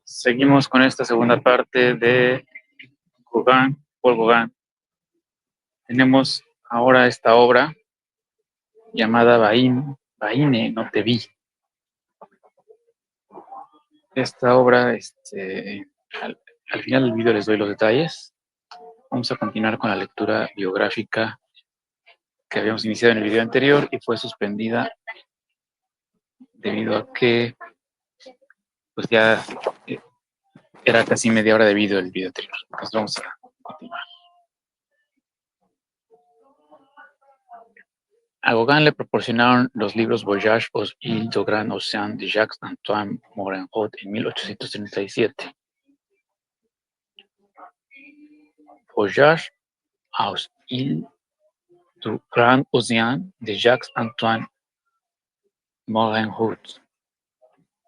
Seguimos con esta segunda parte de Gauguin, Paul Gauguin. Tenemos ahora esta obra llamada Vaine, no te vi. Esta obra, al final del video les doy los detalles. Vamos a continuar con la lectura biográfica que habíamos iniciado en el video anterior y fue suspendida debido a que pues ya era casi media hora de video el video anterior. Entonces vamos a continuar. A Gauguin le proporcionaron los libros Voyage aux îles du Grand Océan de Jacques-Antoine Morin-Hod en 1837. Voyage aux îles du Grand Océan de Jacques-Antoine Morin-Hod.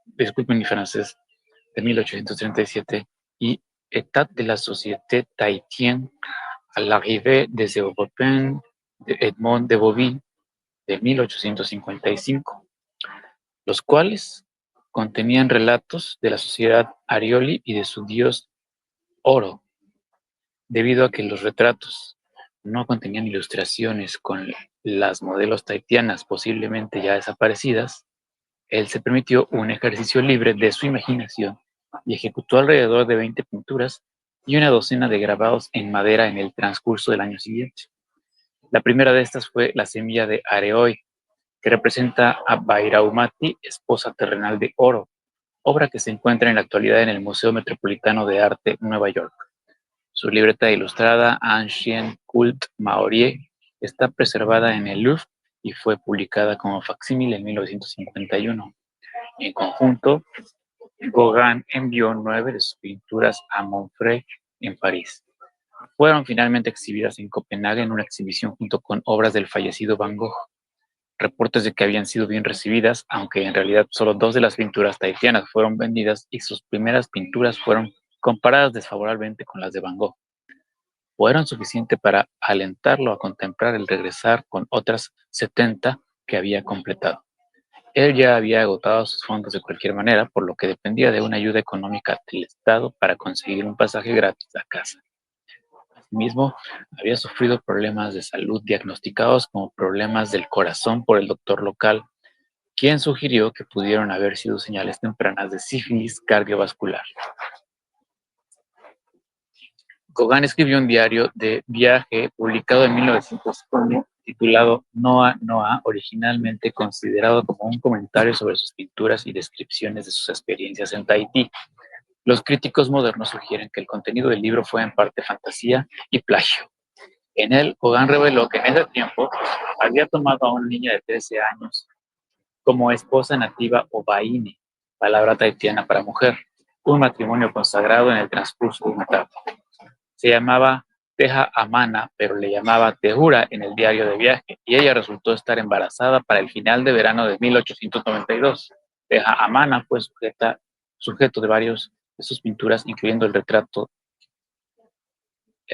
Disculpen mi francés, de 1837, y État de la société tahitienne à l'arrivée des Européens de Edmond de Boville de 1855, los cuales contenían relatos de la sociedad Arioli y de su dios Oro. Debido a que los retratos no contenían ilustraciones con las modelos tahitianas posiblemente ya desaparecidas, él se permitió un ejercicio libre de su imaginación y ejecutó alrededor de 20 pinturas y una docena de grabados en madera en el transcurso del año siguiente. La primera de estas fue La semilla de Areoi, que representa a Vairaumati, esposa terrenal de Oro, obra que se encuentra en la actualidad en el Museo Metropolitano de Arte, Nueva York. Su libreta ilustrada Ancien Culte Maorie está preservada en el Louvre y fue publicada como facsímil en 1951. En conjunto, Gauguin envió 9 de sus pinturas a Monfrey en París. Fueron finalmente exhibidas en Copenhague en una exhibición junto con obras del fallecido Van Gogh. Reportes de que habían sido bien recibidas, aunque en realidad solo 2 de las pinturas tahitianas fueron vendidas y sus primeras pinturas fueron comparadas desfavorablemente con las de Van Gogh. Fueron suficientes para alentarlo a contemplar el regresar con otras 70 que había completado. Él ya había agotado sus fondos de cualquier manera, por lo que dependía de una ayuda económica del Estado para conseguir un pasaje gratis a casa. Asimismo, había sufrido problemas de salud diagnosticados como problemas del corazón por el doctor local, quien sugirió que pudieron haber sido señales tempranas de sífilis cardiovascular. Gauguin escribió un diario de viaje publicado en 1901 titulado Noa Noa, originalmente considerado como un comentario sobre sus pinturas y descripciones de sus experiencias en Tahití. Los críticos modernos sugieren que el contenido del libro fue en parte fantasía y plagio. En él, Gauguin reveló que en ese tiempo había tomado a una niña de 13 años como esposa nativa o vaine, palabra tahitiana para mujer, un matrimonio consagrado en el transcurso de una tarde. Se llamaba Teja Amana, pero le llamaba Tehura en el diario de viaje, y ella resultó estar embarazada para el final de verano de 1892. Teja Amana fue sujeto de varios de sus pinturas, incluyendo el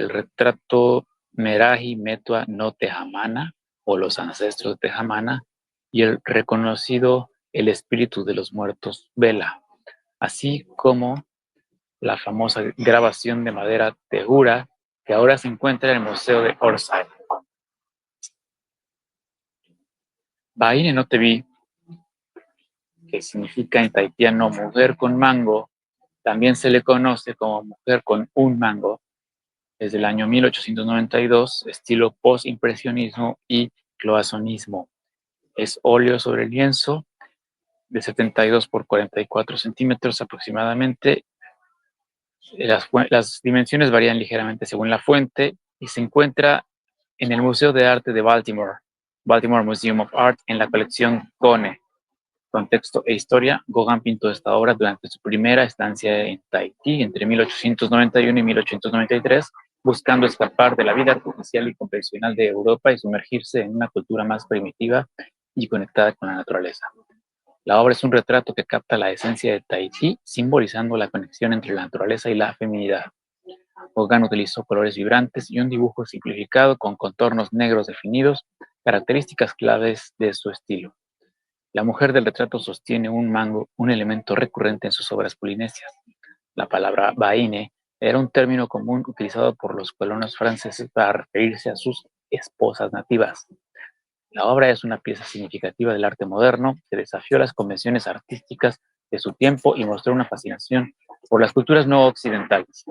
retrato Meraji Metua no Tejamana, o los ancestros de Tejamana, y el reconocido El espíritu de los muertos Vela, así como la famosa grabación de madera Tehura, que ahora se encuentra en el Museo de Orsay. Vaine no te vi, que significa en tahitiano mujer con mango, también se le conoce como mujer con un mango, desde el año 1892, estilo post-impresionismo y cloisonnismo. Es óleo sobre lienzo de 72 por 44 centímetros aproximadamente. Las dimensiones varían ligeramente según la fuente y se encuentra en el Museo de Arte de Baltimore, Baltimore Museum of Art, en la colección Cone. Contexto e historia: Gauguin pintó esta obra durante su primera estancia en Tahití entre 1891 y 1893, buscando escapar de la vida artificial y convencional de Europa y sumergirse en una cultura más primitiva y conectada con la naturaleza. La obra es un retrato que capta la esencia de Tahití, simbolizando la conexión entre la naturaleza y la feminidad. Gauguin utilizó colores vibrantes y un dibujo simplificado con contornos negros definidos características claves de su estilo. La mujer del retrato sostiene un mango, un elemento recurrente en sus obras polinesias. La palabra vaine era un término común utilizado por los colonos franceses para referirse a sus esposas nativas. La obra es una pieza significativa del arte moderno que desafió las convenciones artísticas de su tiempo y mostró una fascinación por las culturas no occidentales.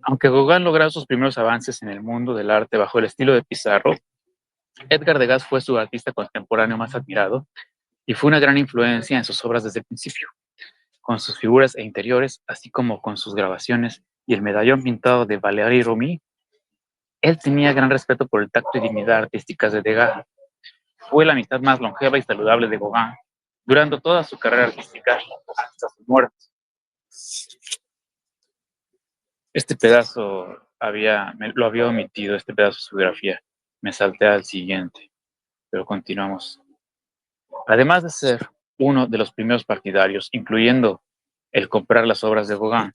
Aunque Gauguin logró sus primeros avances en el mundo del arte bajo el estilo de Pizarro, Edgar Degas fue su artista contemporáneo más admirado y fue una gran influencia en sus obras desde el principio, con sus figuras e interiores, así como con sus grabaciones y el medallón pintado de Valéry Remy. Él tenía gran respeto por el tacto y dignidad artísticas de Degas. Fue la amistad más longeva y saludable de Gauguin, durando toda su carrera artística hasta su muerte. Este pedazo lo había omitido, este pedazo de su biografía. Me salté al siguiente, pero continuamos. Además de ser uno de los primeros partidarios, incluyendo el comprar las obras de Gauguin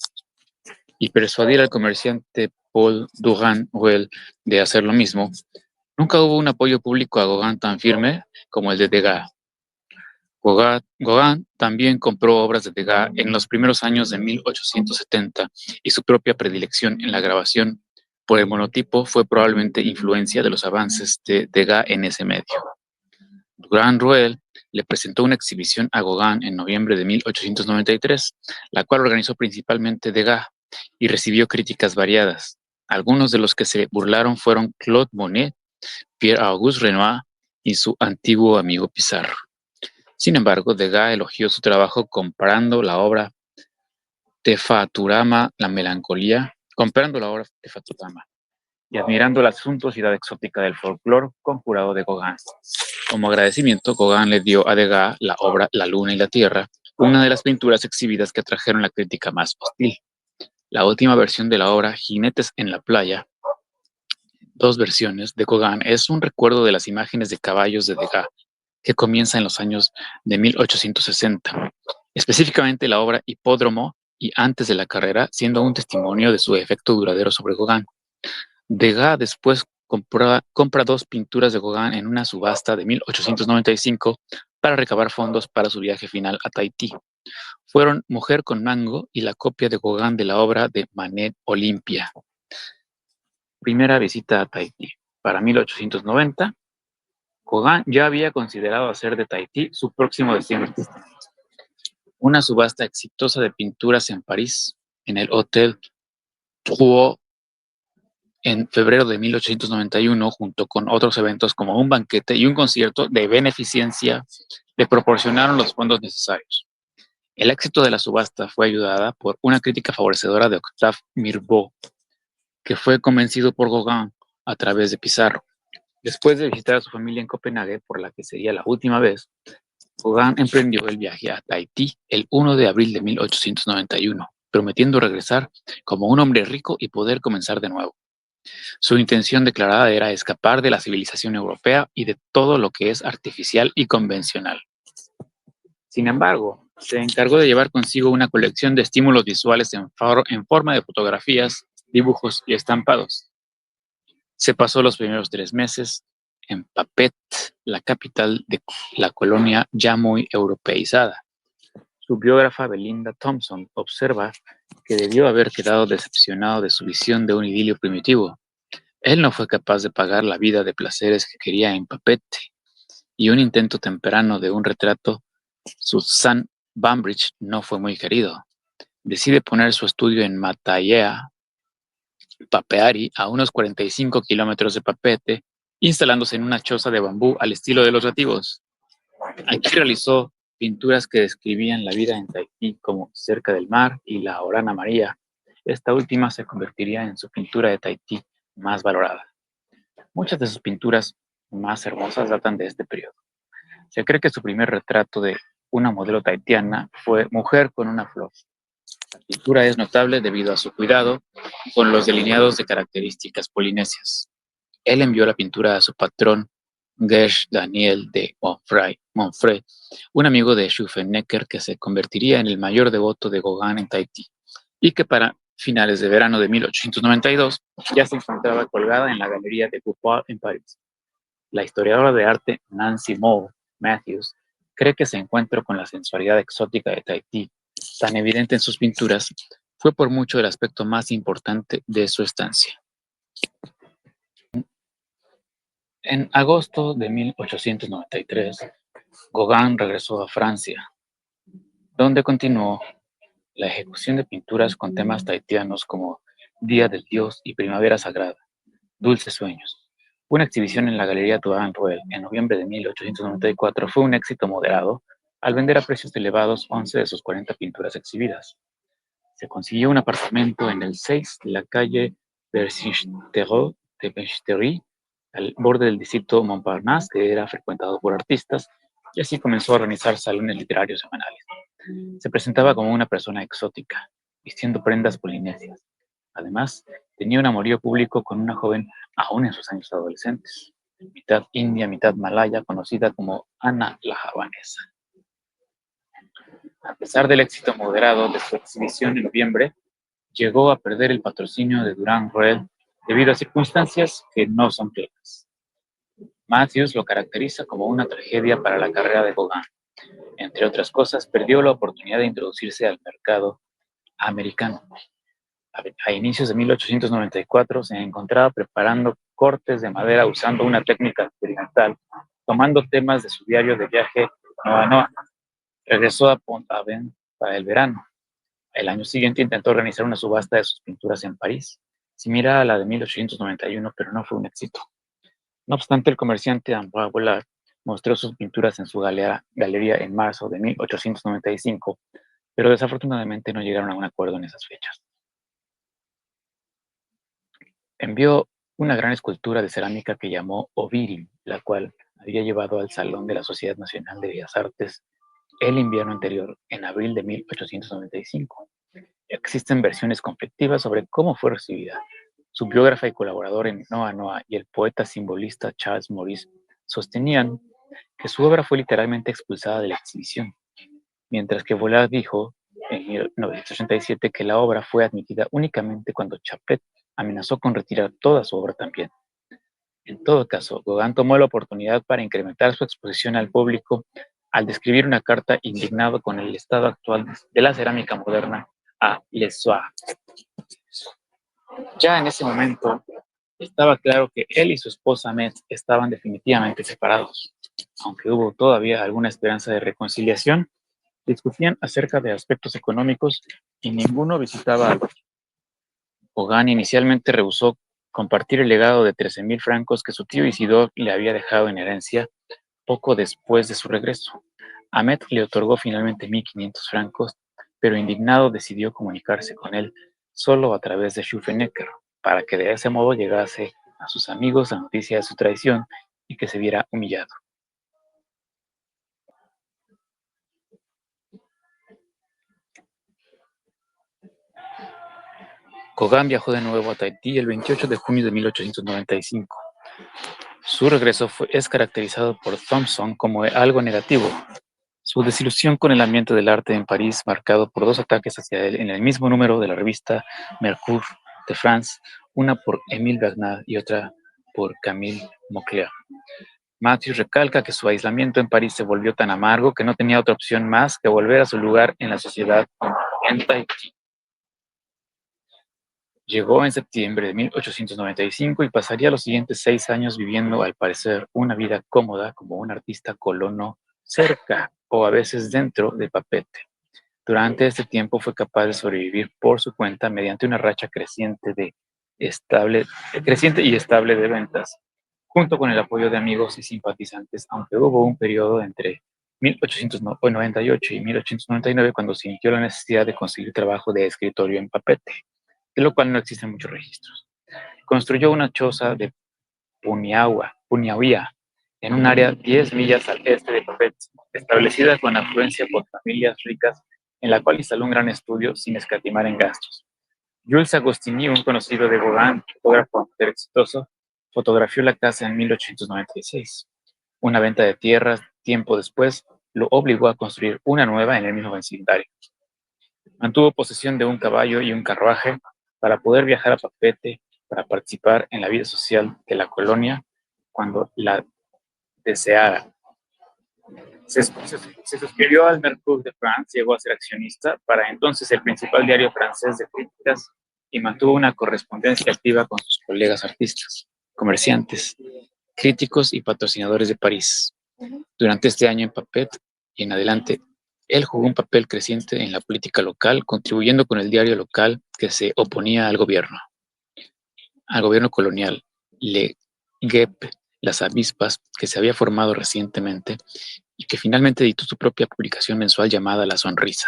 y persuadir al comerciante Paul Durand-Ruel de hacer lo mismo, nunca hubo un apoyo público a Gauguin tan firme como el de Degas. Gauguin también compró obras de Degas en los primeros años de 1870 y su propia predilección en la grabación por el monotipo fue probablemente influencia de los avances de Degas en ese medio. Durand-Ruel le presentó una exhibición a Gauguin en noviembre de 1893, la cual organizó principalmente Degas y recibió críticas variadas. Algunos de los que se burlaron fueron Claude Monet, Pierre-Auguste Renoir y su antiguo amigo Pizarro. Sin embargo, Degas elogió su trabajo comparando la obra de Faturama y admirando la suntuosidad exótica del folclore conjurado de Gauguin. Como agradecimiento, Gauguin le dio a Degas la obra La luna y la tierra, una de las pinturas exhibidas que atrajeron la crítica más hostil. La última versión de la obra, Jinetes en la playa, dos versiones de Gauguin, es un recuerdo de las imágenes de caballos de Degas, que comienza en los años de 1860, específicamente la obra Hipódromo y antes de la carrera, siendo un testimonio de su efecto duradero sobre Gauguin. Degas después compra dos pinturas de Gauguin en una subasta de 1895 para recabar fondos para su viaje final a Tahití. Fueron Mujer con Mango y la copia de Gauguin de la obra de Manet Olimpia. Primera visita a Tahití. Para 1890, Gauguin ya había considerado hacer de Tahití su próximo destino artístico. Una subasta exitosa de pinturas en París, en el Hotel Drouot, en febrero de 1891, junto con otros eventos como un banquete y un concierto de beneficencia, le proporcionaron los fondos necesarios. El éxito de la subasta fue ayudada por una crítica favorecedora de Octave Mirbeau, que fue convencido por Gauguin a través de Pizarro. Después de visitar a su familia en Copenhague, por la que sería la última vez, Gauguin emprendió el viaje a Tahití el 1 de abril de 1891, prometiendo regresar como un hombre rico y poder comenzar de nuevo. Su intención declarada era escapar de la civilización europea y de todo lo que es artificial y convencional. Sin embargo, se encargó de llevar consigo una colección de estímulos visuales en forma de fotografías, dibujos y estampados. Se pasó los primeros 3 meses en Papet, la capital de la colonia ya muy europeizada. Su biógrafa Belinda Thompson observa que debió haber quedado decepcionado de su visión de un idilio primitivo. Él no fue capaz de pagar la vida de placeres que quería en Papete, y un intento temprano de un retrato, Susan Bambridge, no fue muy querido. Decide poner su estudio en Matallea, Papeari, a unos 45 kilómetros de Papete, instalándose en una choza de bambú al estilo de los nativos. Aquí realizó pinturas que describían la vida en Tahití como Cerca del mar y La Orana María. Esta última se convertiría en su pintura de Tahití más valorada. Muchas de sus pinturas más hermosas datan de este periodo. Se cree que su primer retrato de una modelo tahitiana fue Mujer con una flor. La pintura es notable debido a su cuidado con los delineados de características polinesias. Él envió la pintura a su patrón Gersh Daniel de Monfray, un amigo de Schufenecker que se convertiría en el mayor devoto de Gauguin en Tahití, y que para finales de verano de 1892 ya se encontraba colgada en la Galería de Goupil en París. La historiadora de arte Nancy Moore Matthews cree que ese encuentro con la sensualidad exótica de Tahití, tan evidente en sus pinturas, fue por mucho el aspecto más importante de su estancia. En agosto de 1893, Gauguin regresó a Francia, donde continuó la ejecución de pinturas con temas tahitianos como Día del Dios y Primavera Sagrada, Dulces Sueños. Una exhibición en la Galería Tuan Ruel en noviembre de 1894 fue un éxito moderado al vender a precios elevados 11 de sus 40 pinturas exhibidas. Se consiguió un apartamento en el 6 de la calle Bercisteros de Bechesterie, al borde del distrito Montparnasse, que era frecuentado por artistas, y así comenzó a organizar salones literarios semanales. Se presentaba como una persona exótica, vistiendo prendas polinesias. Además, tenía un amorío público con una joven aún en sus años adolescentes, mitad india, mitad malaya, conocida como Ana la Javanesa. A pesar del éxito moderado de su exhibición en noviembre, llegó a perder el patrocinio de Durand Ruel debido a circunstancias que no son claras. Matthews lo caracteriza como una tragedia para la carrera de Gauguin. Entre otras cosas, perdió la oportunidad de introducirse al mercado americano. A inicios de 1894 se encontraba preparando cortes de madera usando una técnica experimental, tomando temas de su diario de viaje Noa Noa. Regresó a Pont-Aven para el verano. El año siguiente intentó organizar una subasta de sus pinturas en París, similar a la de 1891, pero no fue un éxito. No obstante, el comerciante Ambroise Vollard mostró sus pinturas en su galería en marzo de 1895, pero desafortunadamente no llegaron a un acuerdo en esas fechas. Envió una gran escultura de cerámica que llamó Oviri, la cual había llevado al Salón de la Sociedad Nacional de Bellas Artes el invierno anterior, en abril de 1895. Existen versiones conflictivas sobre cómo fue recibida. Su biógrafa y colaborador en Noa Noa y el poeta simbolista Charles Maurice sostenían que su obra fue literalmente expulsada de la exhibición, mientras que Vollard dijo en 1987 que la obra fue admitida únicamente cuando Chaplet amenazó con retirar toda su obra también. En todo caso, Gauguin tomó la oportunidad para incrementar su exposición al público al describir una carta indignado con el estado actual de la cerámica moderna a Les Soirs. Ya en ese momento estaba claro que él y su esposa Met estaban definitivamente separados. Aunque hubo todavía alguna esperanza de reconciliación, discutían acerca de aspectos económicos y ninguno visitaba al otro. Gauguin inicialmente rehusó compartir el legado de 13.000 francos que su tío Isidore le había dejado en herencia poco después de su regreso. Ahmed le otorgó finalmente 1.500 francos, pero indignado decidió comunicarse con él solo a través de Schufenecker, para que de ese modo llegase a sus amigos la noticia de su traición y que se viera humillado. Gauguin viajó de nuevo a Tahití el 28 de junio de 1895. Su regreso es caracterizado por Thomson como algo negativo. Su desilusión con el ambiente del arte en París, marcado por dos ataques hacia él en el mismo número de la revista Mercure de France, una por Émile Bernard y otra por Camille Mauclair. Matthews recalca que su aislamiento en París se volvió tan amargo que no tenía otra opción más que volver a su lugar en la sociedad en Tahití. Llegó en septiembre de 1895 y pasaría los siguientes 6 años viviendo, al parecer, una vida cómoda como un artista colono cerca o a veces dentro de Papete. Durante este tiempo fue capaz de sobrevivir por su cuenta mediante una racha creciente y estable de ventas, junto con el apoyo de amigos y simpatizantes, aunque hubo un periodo entre 1898 y 1899 cuando sintió la necesidad de conseguir trabajo de escritorio en Papete, de lo cual no existen muchos registros. Construyó una choza de Puñauía, en un área 10 millas al este de Papet, establecida con afluencia por familias ricas, en la cual instaló un gran estudio sin escatimar en gastos. Jules Agostini, un conocido de Gauguin, fotógrafo amateur exitoso, fotografió la casa en 1896. Una venta de tierras tiempo después lo obligó a construir una nueva en el mismo vecindario. Mantuvo posesión de un caballo y un carruaje para poder viajar a Papete para participar en la vida social de la colonia cuando la deseara. Se suscribió al Mercure de France, llegó a ser accionista, para entonces el principal diario francés de críticas, y mantuvo una correspondencia activa con sus colegas artistas, comerciantes, críticos y patrocinadores de París. Durante este año en Papet y en adelante, él jugó un papel creciente en la política local, contribuyendo con el diario local que se oponía al gobierno colonial, Le Guêpe, las avispas, que se había formado recientemente y que finalmente editó su propia publicación mensual llamada La Sonrisa,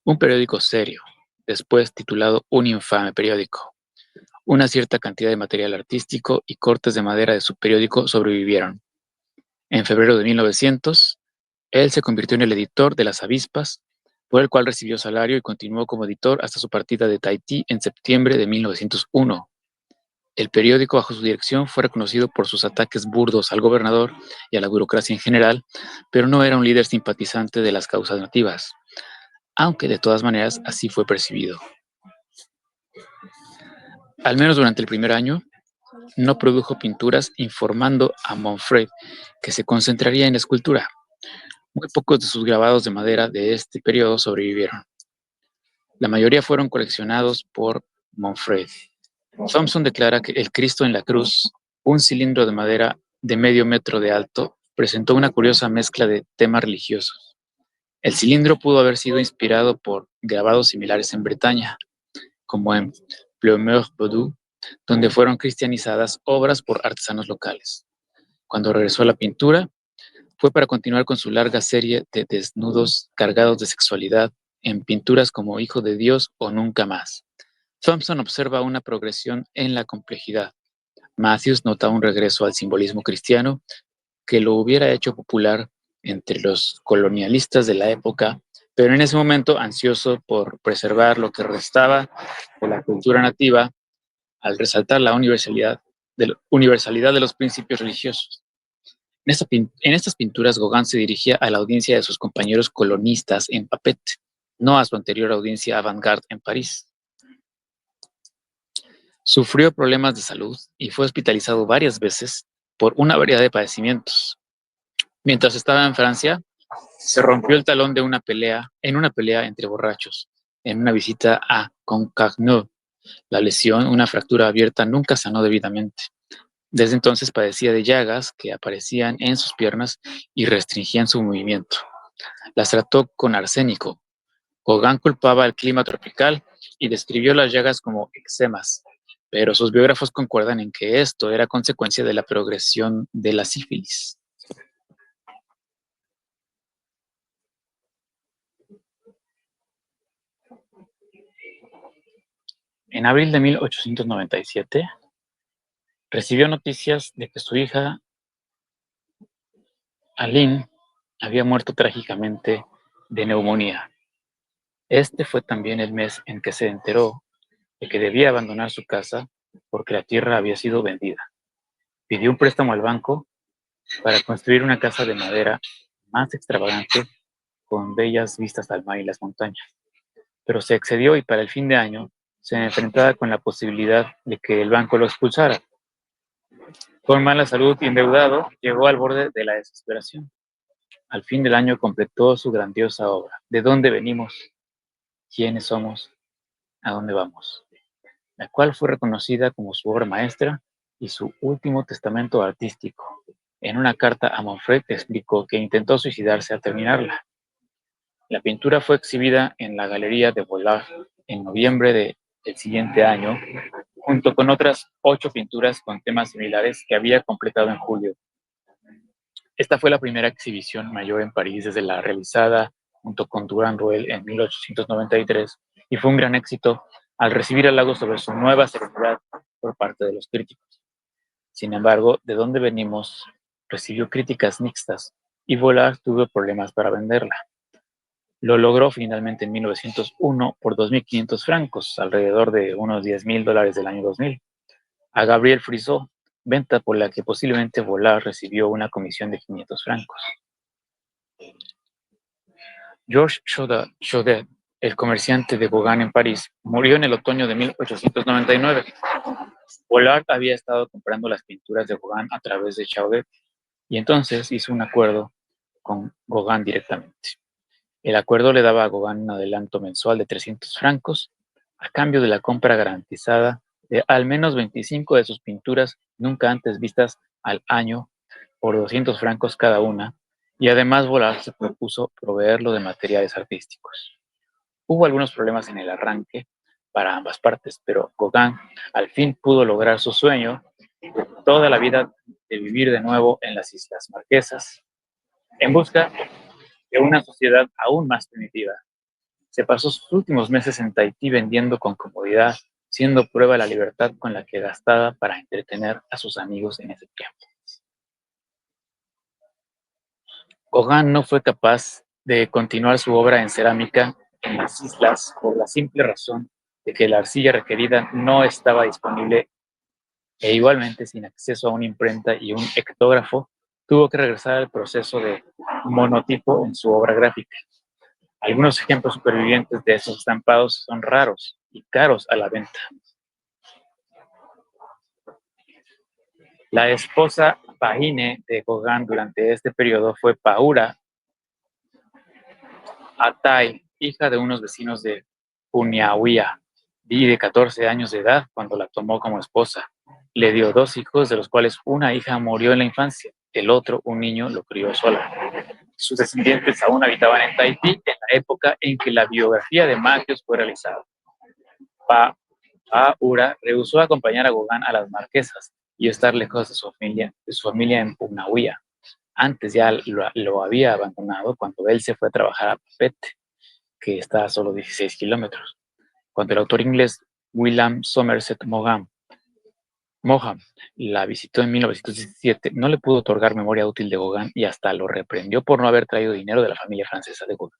un periódico serio, después titulado Un infame periódico. Una cierta cantidad de material artístico y cortes de madera de su periódico sobrevivieron. En febrero de 1900, él se convirtió en el editor de Las Avispas, por el cual recibió salario y continuó como editor hasta su partida de Tahití en septiembre de 1901. El periódico bajo su dirección fue reconocido por sus ataques burdos al gobernador y a la burocracia en general, pero no era un líder simpatizante de las causas nativas, aunque de todas maneras así fue percibido. Al menos durante el primer año, no produjo pinturas, informando a Monfred que se concentraría en la escultura. Muy pocos de sus grabados de madera de este periodo sobrevivieron. La mayoría fueron coleccionados por Monfred. Thompson declara que el Cristo en la cruz, un cilindro de madera de medio metro de alto, presentó una curiosa mezcla de temas religiosos. El cilindro pudo haber sido inspirado por grabados similares en Bretaña, como en Pleumeur-Bodou, donde fueron cristianizadas obras por artesanos locales. Cuando regresó a la pintura, fue para continuar con su larga serie de desnudos cargados de sexualidad en pinturas como Hijo de Dios o Nunca Más. Thompson observa una progresión en la complejidad. Matthews nota un regreso al simbolismo cristiano que lo hubiera hecho popular entre los colonialistas de la época, pero en ese momento ansioso por preservar lo que restaba de la cultura nativa al resaltar la universalidad de los principios religiosos. En estas pinturas, Gauguin se dirigía a la audiencia de sus compañeros colonistas en Papet, no a su anterior audiencia avant-garde en París. Sufrió problemas de salud y fue hospitalizado varias veces por una variedad de padecimientos. Mientras estaba en Francia, se rompió el talón en una pelea entre borrachos, en una visita a Concarneau. La lesión, una fractura abierta, nunca sanó debidamente. Desde entonces padecía de llagas que aparecían en sus piernas y restringían su movimiento. Las trató con arsénico. Gauguin culpaba el clima tropical y describió las llagas como eczemas, pero sus biógrafos concuerdan en que esto era consecuencia de la progresión de la sífilis. En abril de 1897, recibió noticias de que su hija, Aline, había muerto trágicamente de neumonía. Este fue también el mes en que se enteró de que debía abandonar su casa porque la tierra había sido vendida. Pidió un préstamo al banco para construir una casa de madera más extravagante con bellas vistas al mar y las montañas, pero se excedió y para el fin de año se enfrentaba con la posibilidad de que el banco lo expulsara. Con mala salud y endeudado, llegó al borde de la desesperación. Al fin del año completó su grandiosa obra. ¿De dónde venimos? ¿Quiénes somos? ¿A dónde vamos? La cual fue reconocida como su obra maestra y su último testamento artístico. En una carta a Monfred explicó que intentó suicidarse al terminarla. La pintura fue exhibida en la Galería de Vollard en noviembre del siguiente año, junto con otras 8 pinturas con temas similares que había completado en julio. Esta fue la primera exhibición mayor en París desde la realizada junto con Durand Ruel en 1893 y fue un gran éxito al recibir halagos sobre su nueva serenidad por parte de los críticos. Sin embargo, ¿de dónde venimos? Recibió críticas mixtas y Vollard tuvo problemas para venderla. Lo logró finalmente en 1901 por 2.500 francos, alrededor de unos $10,000 del año 2000, a Gabriel Frisot, venta por la que posiblemente Vollard recibió una comisión de 500 francos. Georges Chaudet, el comerciante de Gauguin en París, murió en el otoño de 1899. Vollard había estado comprando las pinturas de Gauguin a través de Chaudet y entonces hizo un acuerdo con Gauguin directamente. El acuerdo le daba a Gauguin un adelanto mensual de 300 francos a cambio de la compra garantizada de al menos 25 de sus pinturas nunca antes vistas al año por 200 francos cada una, y además Vollard se propuso proveerlo de materiales artísticos. Hubo algunos problemas en el arranque para ambas partes, pero Gauguin al fin pudo lograr su sueño toda la vida de vivir de nuevo en las Islas Marquesas, en busca de una sociedad aún más primitiva. Se pasó sus últimos meses en Tahití vendiendo con comodidad, siendo prueba la libertad con la que gastaba para entretener a sus amigos en ese tiempo. Gauguin no fue capaz de continuar su obra en cerámica en las islas por la simple razón de que la arcilla requerida no estaba disponible e igualmente sin acceso a una imprenta y un hectógrafo, tuvo que regresar al proceso de monotipo en su obra gráfica. Algunos ejemplos supervivientes de esos estampados son raros y caros a la venta. La esposa Pahine de Gauguin durante este periodo fue Paura Atay, hija de unos vecinos de Punyawia, y de 14 años de edad cuando la tomó como esposa. Le dio 2 hijos, de los cuales una hija murió en la infancia, el otro, un niño, lo crió sola. Sus descendientes aún habitaban en Tahití en la época en que la biografía de Magios fue realizada. Paura rehusó acompañar a Gauguin a las Marquesas y estar lejos de su familia en Punaauia. Antes ya lo había abandonado cuando él se fue a trabajar a Papete, que está a solo 16 kilómetros. Cuando el autor inglés William Somerset Maugham la visitó en 1917, no le pudo otorgar memoria útil de Gauguin y hasta lo reprendió por no haber traído dinero de la familia francesa de Gauguin.